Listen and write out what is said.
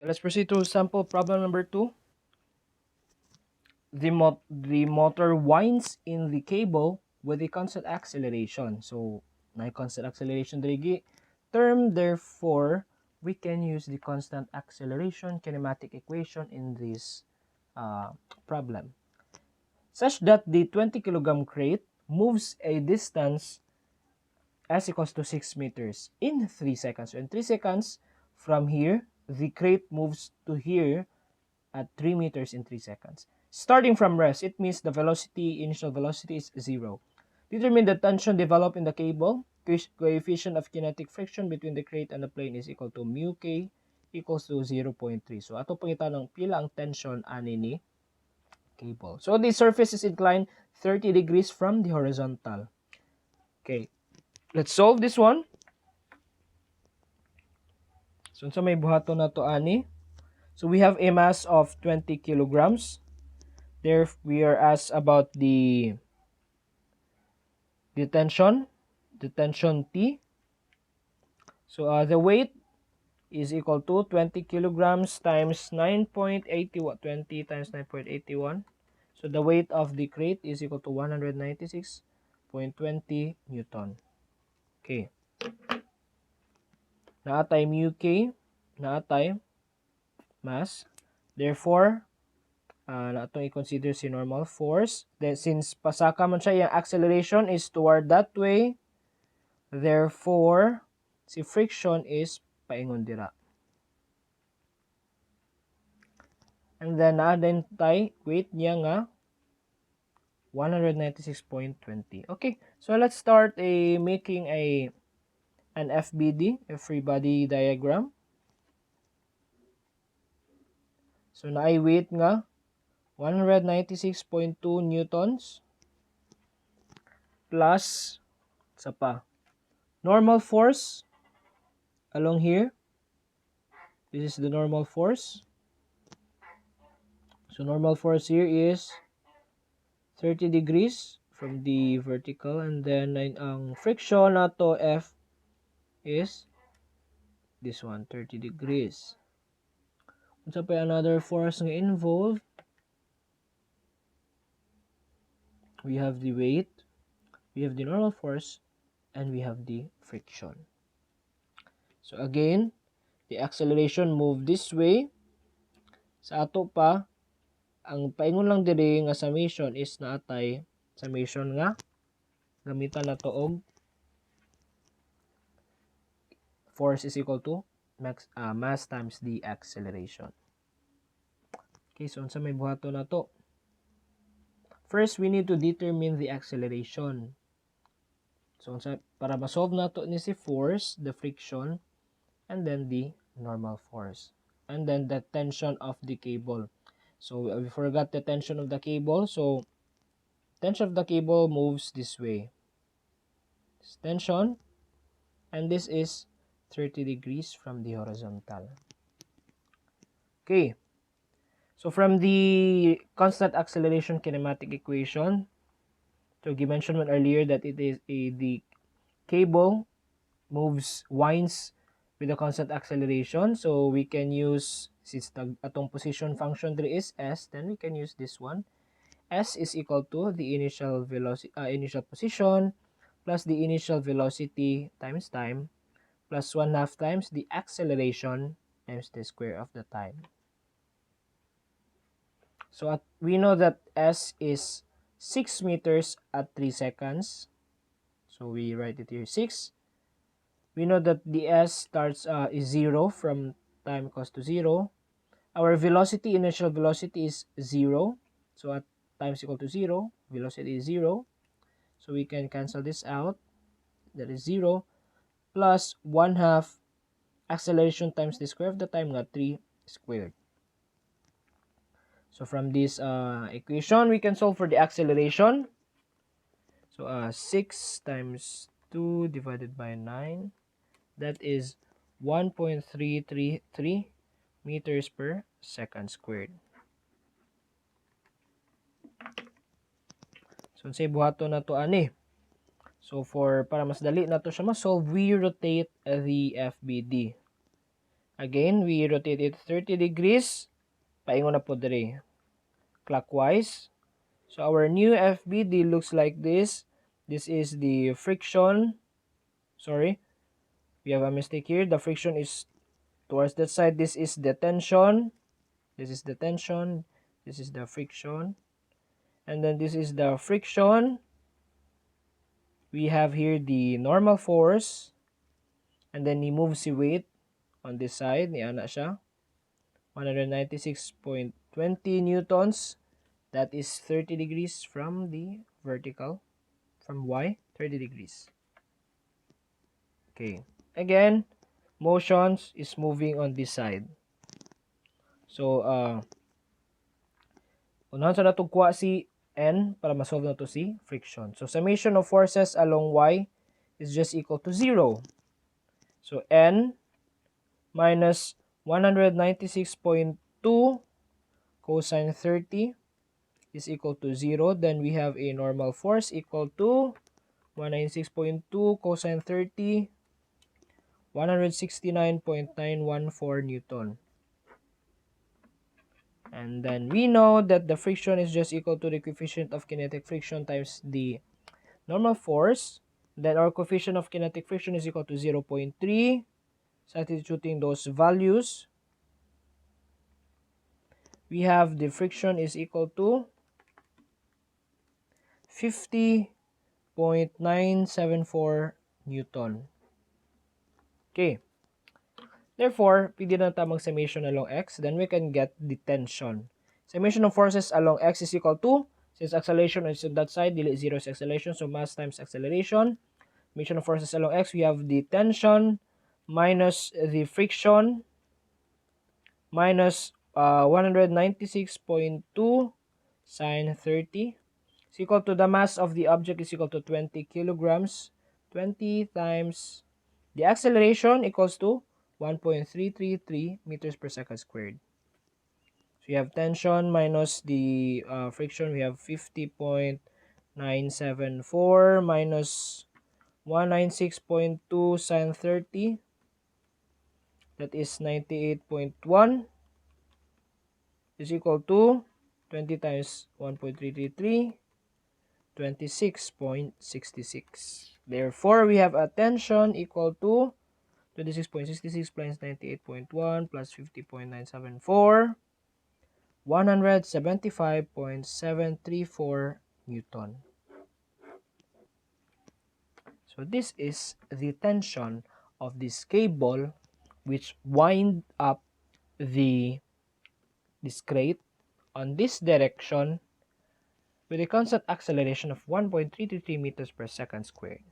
Let's proceed to sample problem number 2. The motor winds in the cable with a constant acceleration. So, na constant acceleration diri term, therefore, we can use the constant acceleration kinematic equation in this problem. Such that the 20 kilogram crate moves a distance s equals to 6 meters in 3 seconds. So, in 3 seconds, from here, the crate moves to here at 3 meters in 3 seconds. Starting from rest, it means the initial velocity is 0. Determine the tension developed in the cable. Coefficient of kinetic friction between the crate and the plane is equal to mu k equals to 0.3. So, ato pangita ng pila ang tension ani ni cable. So, the surface is inclined 30 degrees from the horizontal. Okay, let's solve this one. So, may buhato na to ani. So, we have a mass of 20 kilograms. There, we are asked about the tension T. So, the weight is equal to 20 kilograms times 9.81. 20 times 9.81. So, the weight of the crate is equal to 196.20 Newton. Okay. Naatay mu k, naatay mass. Therefore, na itong i-consider si normal force. Then, since pasaka man siya, yung acceleration is toward that way. Therefore, si friction is paingon dira. And then, na-identify weight niya nga 196.20. Okay, so let's start making an FBD, a free body diagram. So, na-ay weight nga 196.2 newtons plus sa pa normal force along here. This is the normal force. So, normal force here is 30 degrees from the vertical, and then ang friction nato F is this one, 30 degrees. Unsa pa another force nga involved? We have the weight, we have the normal force, and we have the friction. So again, the acceleration move this way. Sa ato pa, ang paingon lang diri nga summation is naatay summation nga gamitan nato og force is equal to mass times the acceleration. Okay, so unsa may buhaton nato? First, we need to determine the acceleration. So para ma-solve nato ni si force, the friction, and then the normal force, and then the tension of the cable. So we forgot the tension of the cable. So tension of the cable moves this way. This tension, and this is 30 degrees from the horizontal. Okay. So from the constant acceleration kinematic equation, so we mentioned earlier that it is the cable winds with a constant acceleration. So we can use, since atong position function there is s, then we can use this one. S is equal to the initial velocity, initial position plus the initial velocity times time plus 1/2 times the acceleration times the square of the time. So we know that S is 6 meters at 3 seconds. So we write it here 6. We know that the S starts is 0 from time equals to 0. Our velocity, initial velocity is 0. So at time is equal to 0, velocity is 0. So we can cancel this out. That is 0 plus 1/2 acceleration times the square of the time, nga 3 squared. So from this equation, we can solve for the acceleration. So 6 times 2 divided by 9, that is 1.333 meters per second squared. So say buhato na to ani. So para mas dali na to siya ma-solve, we rotate the FBD. Again, we rotate it 30 degrees. Paingon na po diri. Clockwise. So our new FBD looks like this. This is the friction. Sorry, we have a mistake here. The friction is towards that side. This is the tension. This is the tension. This is the friction. And then this is the friction. We have here the normal force. And then he moves the weight on this side. Niana siya. 196.20 newtons. That is 30 degrees from the vertical. From Y, 30 degrees. Okay. Again, motions is moving on this side. So, unahan sa natong kuha si N para masolve na to si friction. So, summation of forces along Y is just equal to 0. So, N minus 196.2 cosine 30 is equal to 0. Then we have a normal force equal to 196.2 cosine 30, 169.914 Newton. And then we know that the friction is just equal to the coefficient of kinetic friction times the normal force. Then our coefficient of kinetic friction is equal to 0.3. Substituting those values, we have the friction is equal to 50.974 Newton. Okay. Therefore, pwede na tamang summation along x, then we can get the tension. Summation of forces along x is equal to, since acceleration is on that side, dili 0 is acceleration, so mass times acceleration. Summation of forces along x, we have the tension minus the friction minus 196.2 sine 30 is equal to the mass of the object is equal to 20 kilograms. 20 times the acceleration equals to 1.333 meters per second squared. So you have tension minus the friction. We have 50.974 minus 196.2 sine 30. That is 98.1 is equal to 20 times 1.333, 26.66. Therefore, we have a tension equal to 26.66 plus 98.1 plus 50.974, 175.734 Newton. So this is the tension of this cable which wind up this crate on this direction with a constant acceleration of 1.333 meters per second squared.